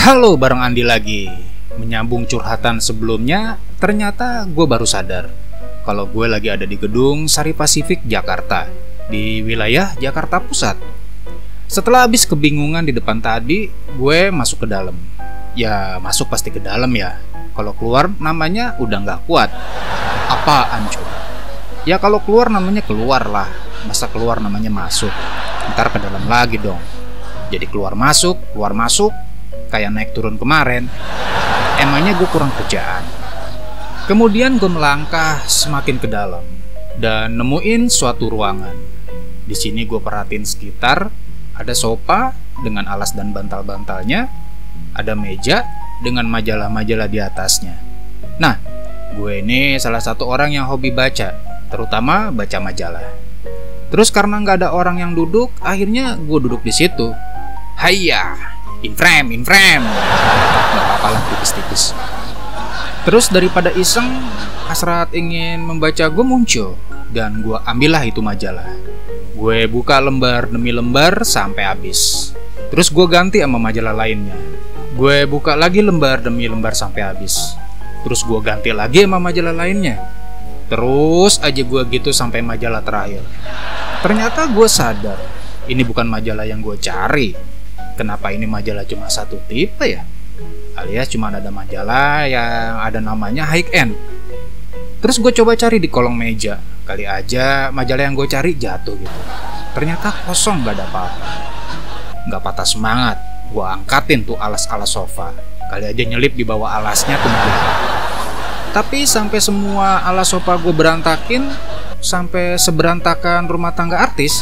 Halo, bareng Andi lagi. Menyambung curhatan sebelumnya, ternyata gue baru sadar kalau gue lagi ada di gedung Sari Pasifik, Jakarta, di wilayah Jakarta Pusat. Setelah habis kebingungan di depan tadi, gue masuk ke dalam. Ya, masuk pasti ke dalam ya. Kalau keluar namanya udah gak kuat. Apaan coba? Ya kalau keluar namanya keluar lah. Masa keluar namanya masuk? Ntar ke dalam lagi dong. Jadi keluar masuk, kayak naik turun kemarin. Emangnya gue kurang kerjaan? Kemudian gue melangkah semakin ke dalam dan nemuin suatu ruangan. Di sini gue perhatiin sekitar. Ada sofa dengan alas dan bantal-bantalnya. Ada meja dengan majalah-majalah di atasnya. Nah, gue ini salah satu orang yang hobi baca, terutama baca majalah. Terus karena nggak ada orang yang duduk, akhirnya gue duduk di situ. Hayya, in frame. Nggak apa-apa lah, tipis-tipis. Terus daripada iseng, hasrat ingin membaca gue muncul, dan gue ambillah itu majalah. Gue buka lembar demi lembar sampai habis. Terus gue ganti sama majalah lainnya. Gue buka lagi lembar demi lembar sampai habis. Terus gue ganti lagi sama majalah lainnya. Terus aja gue gitu sampai majalah terakhir. Ternyata gue sadar, ini bukan majalah yang gue cari. Kenapa ini majalah cuma satu tipe ya? Alias cuma ada majalah yang ada namanya high end. Terus gue coba cari di kolong meja. Kali aja majalah yang gue cari jatuh gitu. Ternyata kosong, gak ada apa-apa. Gak patah semangat, gue angkatin tuh alas-alas sofa. Kali aja nyelip di bawah alasnya tuh majalah. Tapi sampai semua alas sofa gue berantakin, sampai seberantakan rumah tangga artis,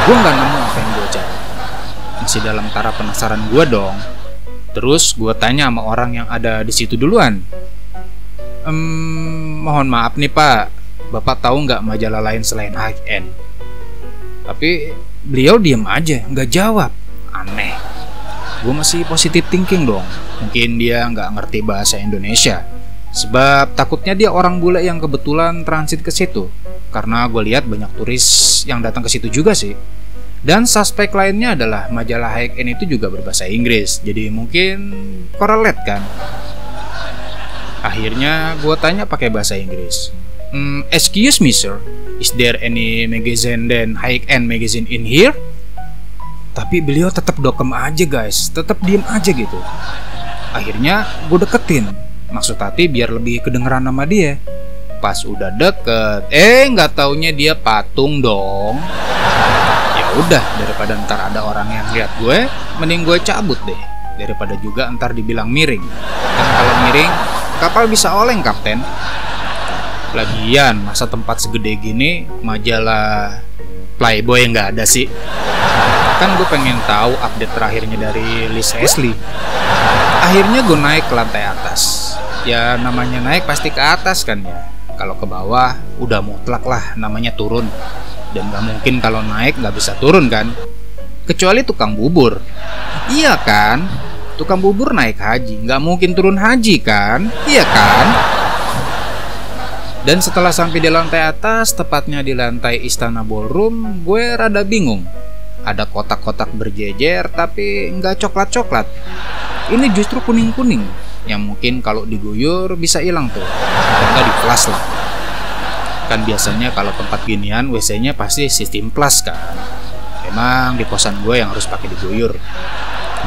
gue gak nemu apa yang gue cari. Masih dalam taraf penasaran gue dong. Terus gue tanya sama orang yang ada di situ duluan. Mohon maaf nih Pak, Bapak tahu nggak majalah lain selain high end? Tapi beliau diem aja, nggak jawab. Aneh. Gue masih positive thinking dong. Mungkin dia nggak ngerti bahasa Indonesia. Sebab takutnya dia orang bule yang kebetulan transit ke situ. Karena gue lihat banyak turis yang datang ke situ juga sih. Dan suspek lainnya adalah majalah high end itu juga berbahasa Inggris. Jadi mungkin correlate kan. Akhirnya gue tanya pakai bahasa Inggris. Excuse me sir, is there any magazine then high end magazine in here? Tapi beliau tetap dokem aja guys, tetap diem aja gitu. Akhirnya gue deketin, maksud hati biar lebih kedengeran nama dia. Pas udah deket, nggak taunya dia patung dong. Ya udah, daripada ntar ada orang yang lihat gue, mending gue cabut deh. Daripada juga ntar dibilang miring. Dan kalau miring, kapal bisa oleng kapten. Lagian masa tempat segede gini majalah Playboy nggak ada sih. Kan gue pengen tahu update terakhirnya dari Liz Ashley. Akhirnya gue naik ke lantai atas. Ya namanya naik pasti ke atas kan ya. Kalau ke bawah udah mutlak lah namanya turun. Dan gak mungkin kalau naik gak bisa turun kan. Kecuali tukang bubur. Iya kan? Tukang bubur naik haji, gak mungkin turun haji kan? Iya kan? Dan setelah sampai di lantai atas, tepatnya di lantai Istana Ballroom, gue rada bingung. Ada kotak-kotak berjejer tapi nggak coklat-coklat. Ini justru kuning-kuning, yang mungkin kalau diguyur bisa hilang tuh. Nggak di flash lah. Kan biasanya kalau tempat ginian WC-nya pasti sistem flash kan. Emang di kosan gue yang harus pakai diguyur.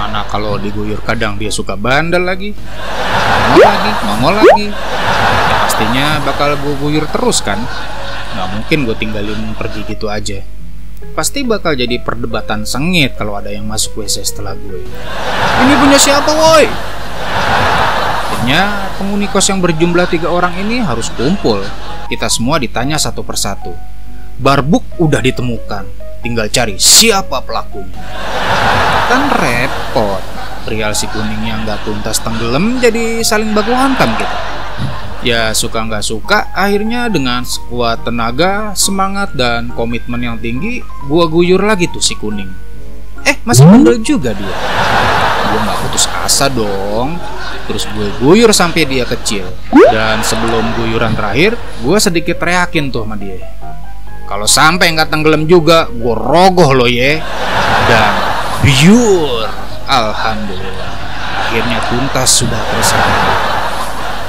Mana kalau diguyur kadang dia suka bandel lagi. Nongol lagi. Ya pastinya bakal gue guyur terus kan. Nggak mungkin gue tinggalin pergi gitu aja. Pasti bakal jadi perdebatan sengit kalau ada yang masuk WC setelah gue. Ini punya siapa woi? Akhirnya penghuni kos yang berjumlah 3 orang ini harus kumpul. Kita semua ditanya satu persatu. Barbuk udah ditemukan, tinggal cari siapa pelakunya. Kan repot. Perihal si kuning yang gak tuntas tenggelam jadi saling baku hantam kita. Ya suka nggak suka, akhirnya dengan sekuat tenaga, semangat dan komitmen yang tinggi, gua guyur lagi tuh si kuning. Masih bandel juga dia. Gua nggak putus asa dong. Terus gue guyur sampai dia kecil. Dan sebelum guyuran terakhir, gua sedikit teriakin tuh sama dia. Kalau sampai nggak tenggelam juga, gua rogoh lo ye. Dan biur, alhamdulillah. akhirnya tuntas sudah terselesai.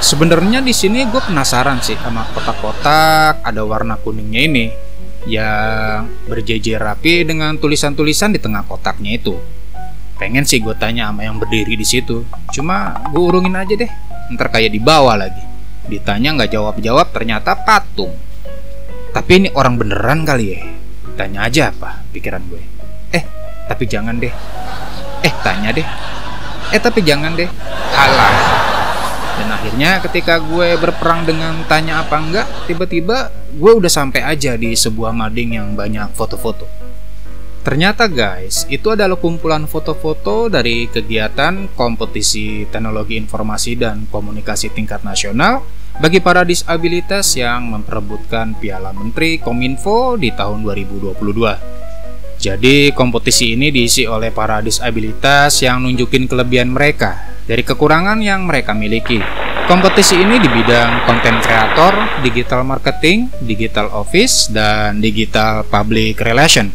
Sebenarnya di sini gue penasaran sih sama kotak-kotak ada warna kuningnya ini yang berjejer rapi dengan tulisan-tulisan di tengah kotaknya itu. Pengen sih gue tanya sama yang berdiri di situ, cuma gue urungin aja deh, ntar kayak di bawah lagi. Ditanya nggak jawab-jawab, ternyata patung. Tapi ini orang beneran kali ya? Tanya aja apa pikiran gue. Tapi jangan deh. Tanya deh. Tapi jangan deh. Halah. Dan akhirnya ketika gue berperang dengan tanya apa enggak, tiba-tiba gue udah sampai aja di sebuah mading yang banyak foto-foto. Ternyata guys, itu adalah kumpulan foto-foto dari kegiatan kompetisi teknologi informasi dan komunikasi tingkat nasional bagi para disabilitas yang memperebutkan Piala Menteri Kominfo di tahun 2022. Jadi kompetisi ini diisi oleh para disabilitas yang nunjukin kelebihan mereka dari kekurangan yang mereka miliki. Kompetisi ini di bidang konten kreator, digital marketing, digital office, dan digital public relation.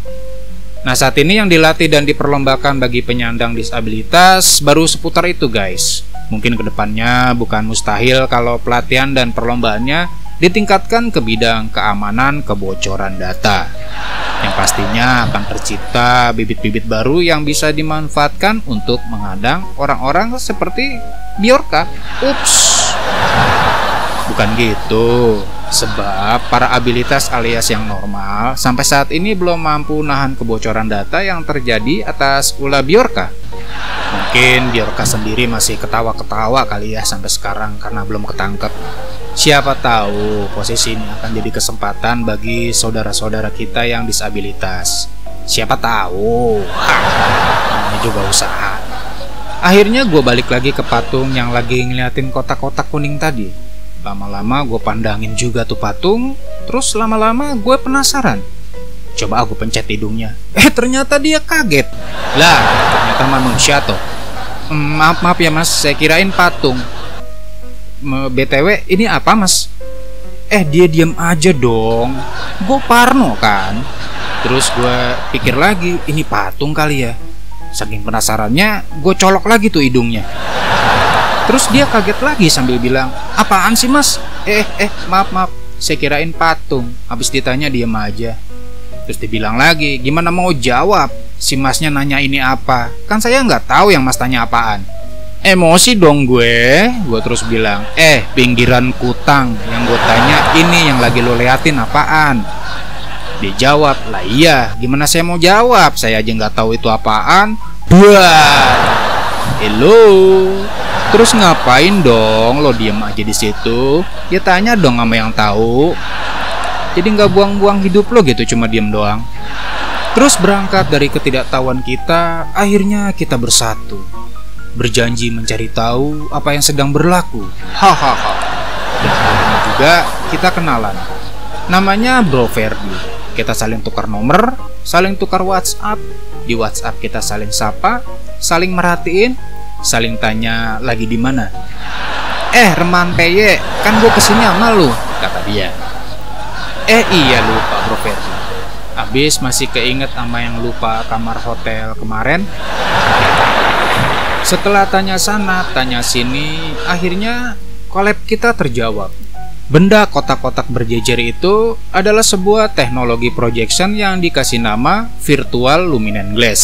Nah, saat ini yang dilatih dan diperlombakan bagi penyandang disabilitas baru seputar itu guys. Mungkin kedepannya bukan mustahil kalau pelatihan dan perlombaannya ditingkatkan ke bidang keamanan kebocoran data, yang pastinya akan tercipta bibit-bibit baru yang bisa dimanfaatkan untuk mengadang orang-orang seperti Bjorka. Ups, bukan gitu. Sebab para abilitas alias yang normal sampai saat ini belum mampu nahan kebocoran data yang terjadi atas ulah Bjorka. Mungkin Bjorka sendiri masih ketawa-ketawa kali ya sampai sekarang karena belum ketangkep. Siapa tahu posisi ini akan jadi kesempatan bagi saudara-saudara kita yang disabilitas. Siapa tahu, namanya juga usaha. Akhirnya gue balik lagi ke patung yang lagi ngeliatin kotak-kotak kuning tadi. Lama-lama gue pandangin juga tuh patung. Terus lama-lama gue penasaran. Coba aku pencet hidungnya. Ternyata dia kaget. Lah, ternyata manusia toh. Maaf ya mas, saya kirain patung. BTW ini apa mas? Dia diam aja dong. Gue parno kan. Terus gue pikir lagi, ini patung kali ya. Saking penasarannya, gue colok lagi tuh hidungnya. Terus dia kaget lagi sambil bilang, apaan sih mas? Maaf, saya kirain patung. Habis ditanya diam aja. Terus dibilang lagi, gimana mau jawab? Si masnya nanya ini apa? Kan saya nggak tahu yang mas tanya apaan. Emosi dong gue terus bilang, pinggiran kutang. Yang gue tanya ini yang lagi lo liatin apaan? Dia jawab, lah iya, gimana saya mau jawab? Saya aja nggak tahu itu apaan. Buat, hello. Terus ngapain dong lo diem aja di situ? Ya tanya dong sama yang tahu. Jadi nggak buang-buang hidup lo gitu cuma diem doang. Terus berangkat dari ketidaktahuan kita, akhirnya kita bersatu. Berjanji mencari tahu apa yang sedang berlaku. Hahaha. Dan akhirnya juga kita kenalan. Namanya Bro Ferdi. Kita saling tukar nomor, saling tukar WhatsApp. Di WhatsApp kita saling sapa, saling merhatiin, saling tanya lagi di mana. Reman peye, kan gue kesini sama lu, kata dia. Iya lupa Bro Ferdi. Abis masih keinget sama yang lupa kamar hotel kemarin. Setelah tanya sana, tanya sini, akhirnya collab kita terjawab. Benda kotak-kotak berjejer itu adalah sebuah teknologi projection yang dikasih nama Virtual Luminance Glass.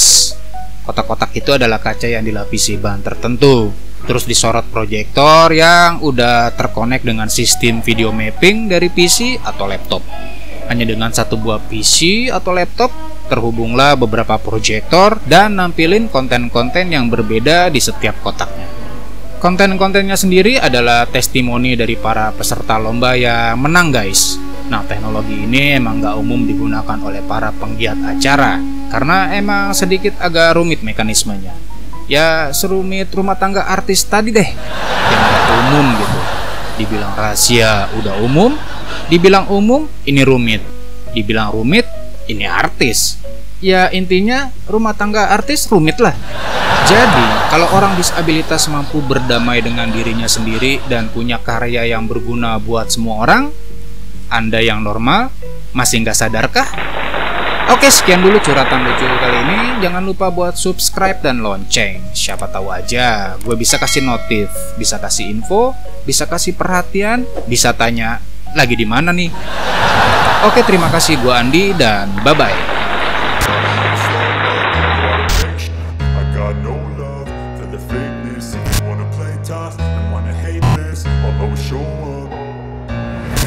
Kotak-kotak itu adalah kaca yang dilapisi bahan tertentu, terus disorot proyektor yang udah terkonek dengan sistem video mapping dari PC atau laptop. Hanya dengan satu buah PC atau laptop, terhubunglah beberapa proyektor dan nampilin konten-konten yang berbeda di setiap kotaknya. Konten-kontennya sendiri adalah testimoni dari para peserta lomba yang menang guys. Nah, teknologi ini emang gak umum digunakan oleh para penggiat acara karena emang sedikit agak rumit mekanismenya. Ya serumit rumah tangga artis tadi deh, yang gak umum gitu. Dibilang rahasia udah umum, dibilang umum ini rumit, dibilang rumit ini artis. Ya intinya rumah tangga artis rumit lah. Jadi kalau orang disabilitas mampu berdamai dengan dirinya sendiri dan punya karya yang berguna buat semua orang, Anda yang normal masih nggak sadarkah? Oke, sekian dulu curhatan lucu kali ini. Jangan lupa buat subscribe dan lonceng. Siapa tahu aja gue bisa kasih notif, bisa kasih info, bisa kasih perhatian, bisa tanya lagi di mana nih. Oke, terima kasih. Gue Andi dan bye-bye.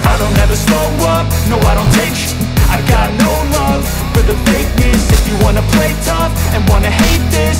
I don't ever slow up, no I don't take sh**. I got no love for the fakeness. If you wanna play tough and wanna hate this,